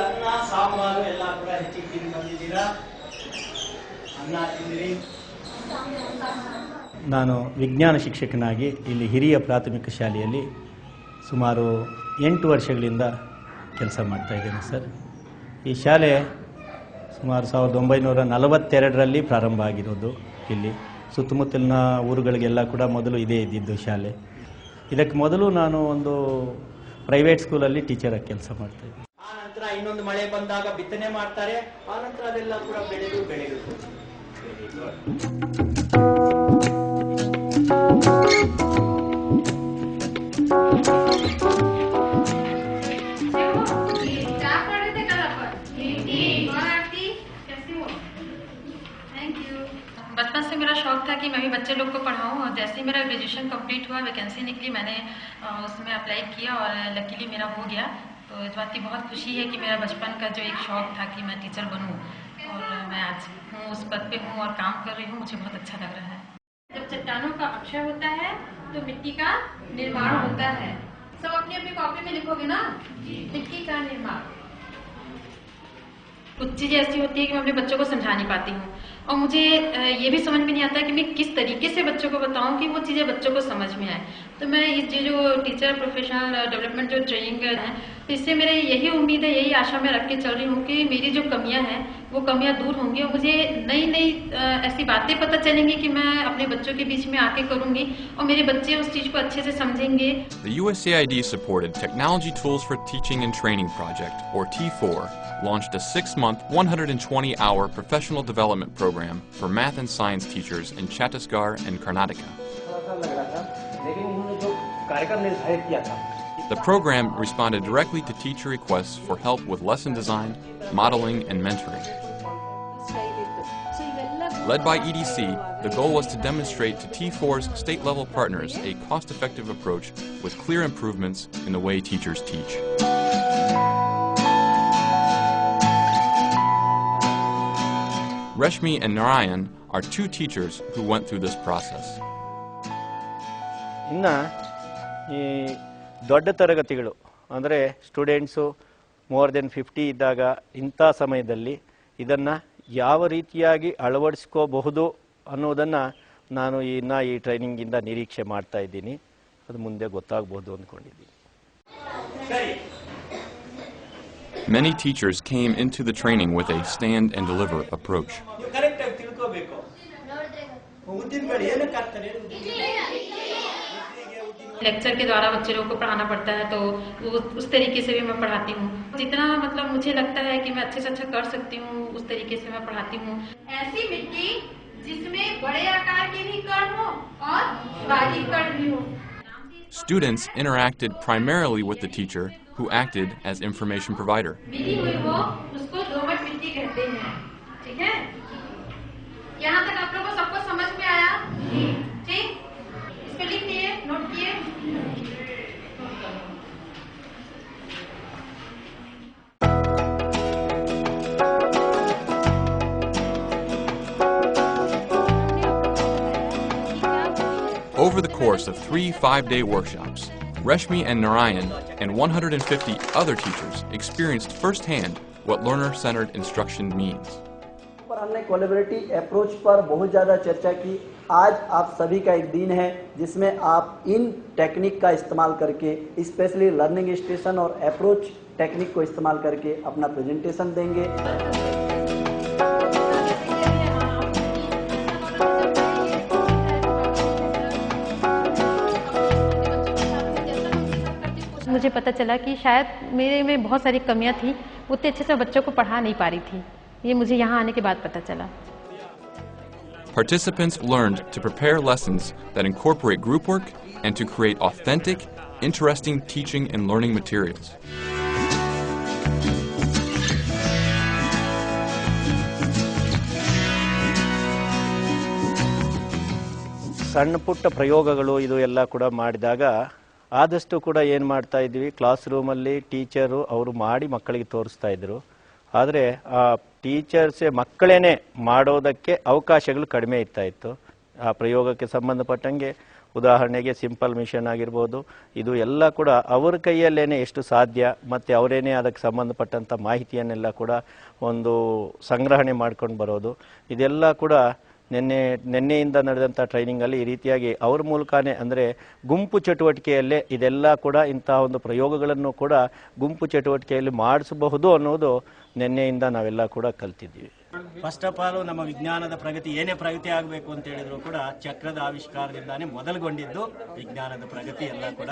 ಅನ್ನ ಸಾಂಬಾರು ಎಲ್ಲ ಕೂಡ ಹೆಚ್ಚಿಗೆ ತಿಂದು ಬಂದಿದ್ದೀರಾ? ಅನ್ನ ತಿಂದಿರಿ? ನಾನು ವಿಜ್ಞಾನ ಶಿಕ್ಷಕನಾಗಿ ಇಲ್ಲಿ ಹಿರಿಯ ಪ್ರಾಥಮಿಕ ಶಾಲೆಯಲ್ಲಿ ಸುಮಾರು 8 ವರ್ಷಗಳಿಂದ ಕೆಲಸ ಮಾಡ್ತಾಯಿದ್ದೇನೆ ಸರ್. ಈ ಶಾಲೆ ಸುಮಾರು 1942ರಲ್ಲಿ ಪ್ರಾರಂಭ ಆಗಿರೋದು. ಇಲ್ಲಿ ಸುತ್ತಮುತ್ತಲಿನ ಊರುಗಳಿಗೆಲ್ಲ ಕೂಡ ಮೊದಲು ಇದೇ ಇದ್ದಿದ್ದು ಶಾಲೆ. ಇದಕ್ಕೆ ಮೊದಲು ನಾನು ಒಂದು ಪ್ರೈವೇಟ್ ಸ್ಕೂಲಲ್ಲಿ ಟೀಚರಾಗಿ ಕೆಲಸ ಮಾಡ್ತಾಯಿದ್ದೆ. ಆ ನಂತರ ಇನ್ನೊಂದು ಮಳೆ ಬಂದಾಗ ಬಿತ್ತನೆ ಮಾಡ್ತಾರೆ. ಆ ನಂತರ ಅದೆಲ್ಲ ಕೂಡ ಬೆಳೆದು बचपन से मेरा शौक था कि मैं भी बच्चे लोग को पढ़ाऊं और जैसे ही मेरा ग्रेजुएशन कंप्लीट हुआ वैकेंसी निकली मैंने उसमें अप्लाई किया और लकीली मेरा हो गया। तो इस बात की बहुत खुशी है कि मेरा बचपन का जो एक शौक था कि मैं टीचर बनूं और मैं आज हूँ उस पद पे हूँ और काम कर रही हूँ। मुझे बहुत अच्छा लग रहा है। जब चट्टानों का अक्षय होता है तो मिट्टी का निर्माण होता है। सब अपनी अपनी कॉपी में लिखोगे ना, मिट्टी का निर्माण। कुछ चीज़ें ऐसी होती है कि मैं अपने बच्चों को समझा नहीं पाती हूँ और मुझे ये भी समझ में नहीं आता कि मैं किस तरीके से बच्चों को बताऊं कि वो चीज़ें बच्चों को समझ में आए। तो मैं ये जो टीचर प्रोफेशनल डेवलपमेंट जो ट्रेनिंग है तो इससे मेरे यही उम्मीद है, यही आशा मैं रख के चल रही हूँ कि मेरी जो कमियां हैं वो कमियां दूर होंगी और मुझे नई नई ऐसी बातें पता चलेंगी कि मैं अपने बच्चों के बीच में आके करूँगी और मेरे बच्चे उस चीज़ को अच्छे से समझेंगे। The USAID supported Technology Tools for Teaching and Training project, or T4, launched a 6-month, 120-hour professional development program for math and science teachers in Chhattisgarh and Karnataka. The program responded directly to teacher requests for help with lesson design, modeling, and mentoring. Led by EDC, the goal was to demonstrate to T4's state-level partners a cost-effective approach with clear improvements in the way teachers teach. Reshmi and Narayan are 2 teachers who went through this process. ಇನ್ನು ಈ ದೊಡ್ಡ ತರಗತಿಗಳು ಅಂದರೆ students more than 50 ಇದ್ದಾಗ ಇಂಥ ಸಮಯದಲ್ಲಿ ಇದನ್ನು ಯಾವ ರೀತಿಯಾಗಿ ಅಳವಡಿಸ್ಕೋಬಹುದು ಅನ್ನೋದನ್ನು ನಾನು ಈ ಟ್ರೈನಿಂಗಿಂದ ನಿರೀಕ್ಷೆ ಮಾಡ್ತಾ ಇದ್ದೀನಿ. ಅದು ಮುಂದೆ ಗೊತ್ತಾಗಬಹುದು ಅಂದ್ಕೊಂಡಿದ್ದೀನಿ. Many teachers came into the training with a stand and deliver approach. Lecture के द्वारा बच्चे लोगों को पढ़ाना पड़ता है तो उस तरीके से भी मैं पढ़ाती हूँ। जितना मतलब मुझे लगता है कि मैं अच्छे से अच्छा कर सकती हूँ उस तरीके से मैं पढ़ाती हूँ। ऐसी मिट्टी जिसमें बड़े आकार के भी कण हो और बारीक कण भी हो। Students interacted primarily with the teacher who acted as information provider. मिली हुई हो उसको दोमट मिट्टी कहते हैं। ठीक है, यहाँ तक आप लोगों को सबको समझ में आया? ठीक, इसको लिख लिए, नोट किए। Over the course of 3 5-day workshops, Reshmi and Narayan and 150 other teachers experienced firsthand what learner-centered instruction means. हमने कोलैबोरेटिव अप्रोच पर बहुत ज़्यादा चर्चा की। आज आप सभी का एक दिन है जिसमें आप इन टेक्निक का इस्तेमाल करके, स्पेशली लर्निंग स्टेशन और अप्रोच टेक्निक को इस्तेमाल करके अपना प्रेजेंटेशन देंगे। मुझे पता चला कि शायद मेरे में बहुत सारी कमियां थी, उतने अच्छे से बच्चों को पढ़ा नहीं पा रही थी। ये मुझे यहाँ आने के बाद पता चला। Participants learned to prepare lessons that incorporate group work and to create authentic, interesting teaching and learning materials. ಸಣ್ಣ ಪುಟ್ಟ ಪ್ರಯೋಗಗಳು ಇದು ಎಲ್ಲ ಕೂಡ ಮಾಡಿದಾಗ ಆದಷ್ಟು ಕೂಡ ಏನು ಮಾಡ್ತಾ ಇದ್ವಿ, ಕ್ಲಾಸ್ ರೂಮಲ್ಲಿ ಟೀಚರು ಅವರು ಮಾಡಿ ಮಕ್ಕಳಿಗೆ ತೋರಿಸ್ತಾ ಇದ್ರು. ಆದರೆ ಆ ಟೀಚರ್ಸೇ ಮಕ್ಕಳೇನೆ ಮಾಡೋದಕ್ಕೆ ಅವಕಾಶಗಳು ಕಡಿಮೆ ಇರ್ತಾ ಇತ್ತು. ಆ ಪ್ರಯೋಗಕ್ಕೆ ಸಂಬಂಧಪಟ್ಟಂಗೆ ಉದಾಹರಣೆಗೆ ಸಿಂಪಲ್ ಮಿಷನ್ ಆಗಿರ್ಬೋದು, ಇದು ಎಲ್ಲ ಕೂಡ ಅವ್ರ ಕೈಯಲ್ಲೇನೆ ಎಷ್ಟು ಸಾಧ್ಯ ಮತ್ತು ಅವರೇನೇ ಅದಕ್ಕೆ ಸಂಬಂಧಪಟ್ಟಂಥ ಮಾಹಿತಿಯನ್ನೆಲ್ಲ ಕೂಡ ಒಂದು ಸಂಗ್ರಹಣೆ ಮಾಡ್ಕೊಂಡು ಬರೋದು, ಇದೆಲ್ಲ ಕೂಡ ನಿನ್ನೆಯಿಂದ ನಡೆದಂಥ ಟ್ರೈನಿಂಗಲ್ಲಿ ಈ ರೀತಿಯಾಗಿ ಅವ್ರ ಮೂಲಕನೇ, ಅಂದರೆ ಗುಂಪು ಚಟುವಟಿಕೆಯಲ್ಲೇ ಇದೆಲ್ಲ ಕೂಡ ಇಂಥ ಒಂದು ಪ್ರಯೋಗಗಳನ್ನು ಕೂಡ ಗುಂಪು ಚಟುವಟಿಕೆಯಲ್ಲಿ ಮಾಡಿಸಬಹುದು ಅನ್ನೋದು ನಿನ್ನೆಯಿಂದ ನಾವೆಲ್ಲ ಕೂಡ ಕಲ್ತಿದ್ದೀವಿ. ಫಸ್ಟ್ ಆಫ್ ಆಲ್ ನಮ್ಮ ವಿಜ್ಞಾನದ ಪ್ರಗತಿ ಏನೇ ಪ್ರಗತಿ ಆಗಬೇಕು ಅಂತ ಹೇಳಿದ್ರು ಕೂಡ ಚಕ್ರದ ಆವಿಷ್ಕಾರದಿಂದಾನೇ ಮೊದಲುಗೊಂಡಿದ್ದು ವಿಜ್ಞಾನದ ಪ್ರಗತಿ ಎಲ್ಲ ಕೂಡ.